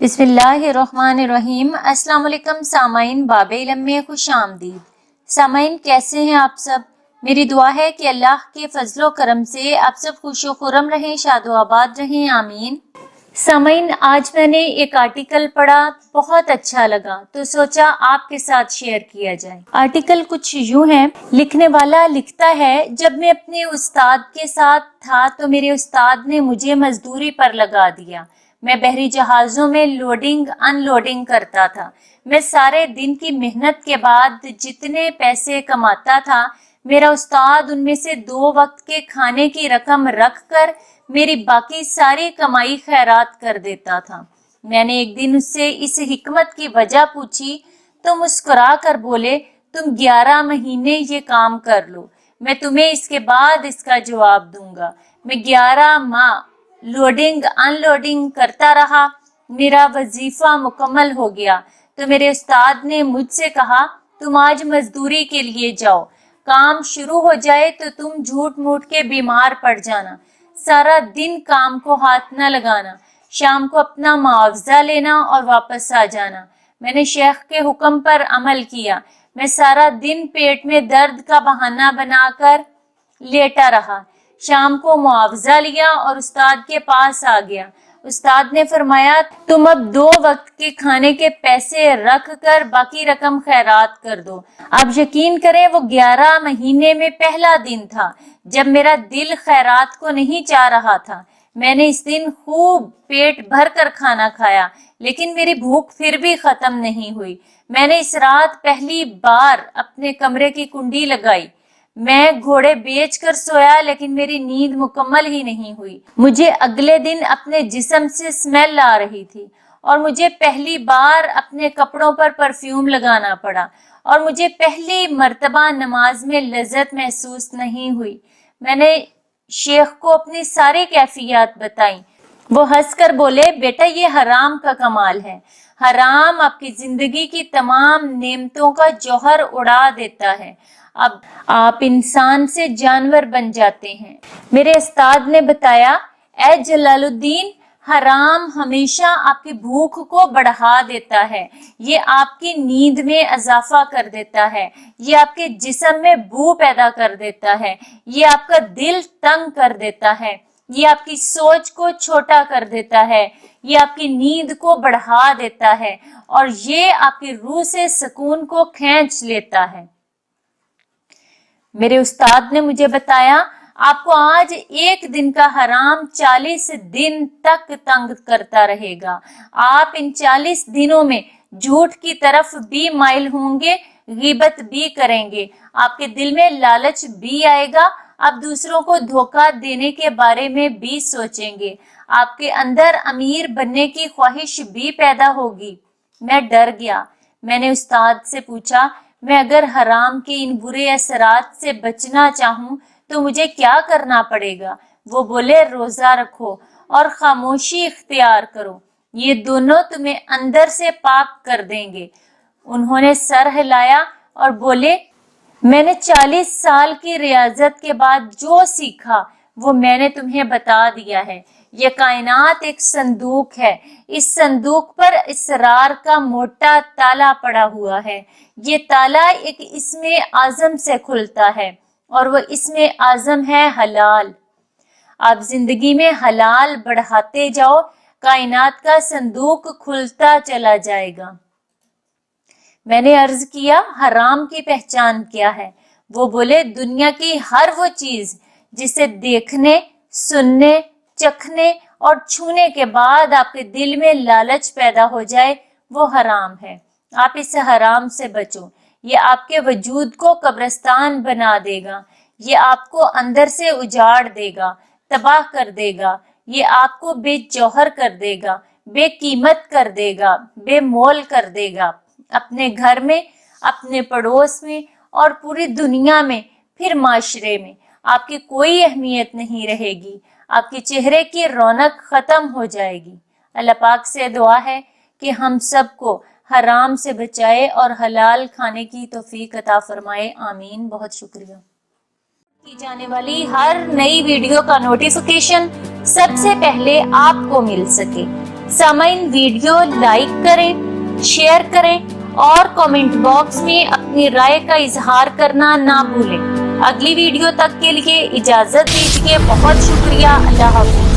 بسم اللہ الرحمن الرحیم۔ السلام علیکم سامعین، باب علم میں خوش آمدید۔ سامعین کیسے ہیں آپ سب؟ میری دعا ہے کہ اللہ کے فضل و کرم سے آپ سب خوش و خرم رہیں، شاد و آباد رہیں، آمین۔ سامعین آج میں نے ایک آرٹیکل پڑھا، بہت اچھا لگا تو سوچا آپ کے ساتھ شیئر کیا جائے۔ آرٹیکل کچھ یوں ہے، لکھنے والا لکھتا ہے، جب میں اپنے استاد کے ساتھ تھا تو میرے استاد نے مجھے مزدوری پر لگا دیا۔ میں بحری جہازوں میں لوڈنگ ان لوڈنگ کرتا تھا۔ میں سارے دن کی محنت کے بعد جتنے پیسے کماتا تھا، میرا استاد ان میں سے 2 وقت کے کھانے کی رقم رکھ کر میری باقی ساری کمائی خیرات کر دیتا تھا۔ میں نے ایک دن اس سے اس حکمت کی وجہ پوچھی تو مسکرا کر بولے، تم 11 مہینے یہ کام کر لو، میں تمہیں اس کے بعد اس کا جواب دوں گا۔ میں 11 ماہ لوڈنگ ان لوڈنگ کرتا رہا، میرا وظیفہ مکمل ہو گیا تو میرے استاد نے مجھ سے کہا، تم آج مزدوری کے لیے جاؤ، کام شروع ہو جائے تو تم جھوٹ موٹ کے بیمار پڑ جانا، سارا دن کام کو ہاتھ نہ لگانا، شام کو اپنا معاوضہ لینا اور واپس آ جانا۔ میں نے شیخ کے حکم پر عمل کیا۔ میں سارا دن پیٹ میں درد کا بہانہ بنا کر لیٹا رہا، شام کو معاوضہ لیا اور استاد کے پاس آ گیا۔ استاد نے فرمایا، تم اب 2 وقت کے کھانے کے پیسے رکھ کر باقی رقم خیرات کر دو۔ اب یقین کریں وہ 11 مہینے میں پہلا دن تھا جب میرا دل خیرات کو نہیں چاہ رہا تھا۔ میں نے اس دن خوب پیٹ بھر کر کھانا کھایا، لیکن میری بھوک پھر بھی ختم نہیں ہوئی۔ میں نے اس رات پہلی بار اپنے کمرے کی کنڈی لگائی۔ میں گھوڑے بیچ کر سویا، لیکن میری نیند مکمل ہی نہیں ہوئی۔ مجھے اگلے دن اپنے جسم سے اسمیل آ رہی تھی اور مجھے پہلی بار اپنے کپڑوں پر پرفیوم لگانا پڑا اور مجھے پہلی مرتبہ نماز میں لذت محسوس نہیں ہوئی۔ میں نے شیخ کو اپنی ساری کیفیات بتائیں۔ وہ ہنس کر بولے، بیٹا یہ حرام کا کمال ہے۔ حرام آپ کی زندگی کی تمام نعمتوں کا جوہر اڑا دیتا ہے۔ اب آپ انسان سے جانور بن جاتے ہیں۔ میرے استاد نے بتایا، اے جلال الدین، حرام ہمیشہ آپ کی بھوک کو بڑھا دیتا ہے، یہ آپ کی نیند میں اضافہ کر دیتا ہے، یہ آپ کے جسم میں بو پیدا کر دیتا ہے، یہ آپ کا دل تنگ کر دیتا ہے، یہ آپ کی سوچ کو چھوٹا کر دیتا ہے، یہ آپ کی نیند کو بڑھا دیتا ہے اور یہ آپ کی روح سے سکون کو کھینچ لیتا ہے۔ میرے استاد نے مجھے بتایا، آپ کو آج 1 دن کا حرام 40 دن تک تنگ کرتا رہے گا۔ آپ ان 40 دنوں میں جھوٹ کی طرف بھی مائل ہوں گے، غیبت بھی کریں گے، آپ کے دل میں لالچ بھی آئے گا، آپ دوسروں کو دھوکہ دینے کے بارے میں بھی سوچیں گے، آپ کے اندر امیر بننے کی خواہش بھی پیدا ہوگی۔ میں ڈر گیا۔ میں نے استاد سے پوچھا، میں اگر حرام کے ان برے اثرات سے بچنا چاہوں تو مجھے کیا کرنا پڑے گا؟ وہ بولے، روزہ رکھو اور خاموشی اختیار کرو، یہ دونوں تمہیں اندر سے پاک کر دیں گے۔ انہوں نے سر ہلایا اور بولے، میں نے 40 سال کی ریاضت کے بعد جو سیکھا وہ میں نے تمہیں بتا دیا ہے۔ یہ کائنات ایک صندوق ہے، اس صندوق پر اسرار کا موٹا تالا پڑا ہوا ہے۔ یہ تالا ایک اسم اعظم سے کھلتا ہے اور وہ اسم اعظم ہے حلال۔ آپ زندگی میں حلال بڑھاتے جاؤ، کائنات کا صندوق کھلتا چلا جائے گا۔ میں نے عرض کیا، حرام کی پہچان کیا ہے؟ وہ بولے، دنیا کی ہر وہ چیز جسے دیکھنے، سننے، چکھنے اور چھونے کے بعد آپ کے دل میں لالچ پیدا ہو جائے وہ حرام ہے۔ آپ اس حرام سے بچو، یہ آپ کے وجود کو قبرستان بنا دے گا، یہ آپ کو اندر سے اجاڑ دے گا، تباہ کر دے گا، یہ آپ کو بے جوہر کر دے گا، بے قیمت کر دے گا، بے مول کر دے گا، اپنے گھر میں، اپنے پڑوس میں اور پوری دنیا میں، پھر معاشرے میں آپ کی کوئی اہمیت نہیں رہے گی، آپ کے چہرے کی رونق ختم ہو جائے گی۔ اللہ پاک سے دعا ہے کہ ہم سب کو حرام سے بچائے اور حلال کھانے کی توفیق عطا فرمائے، آمین۔ بہت شکریہ۔ کی جانے والی ہر نئی ویڈیو کا نوٹیفیکیشن سب سے پہلے آپ کو مل سکے، سامعین ویڈیو لائک کریں، شیئر کریں اور کامنٹ باکس میں اپنی رائے کا اظہار کرنا نہ بھولیں۔ اگلی ویڈیو تک کے لیے اجازت دیجیے، بہت شکریہ، اللہ حافظ۔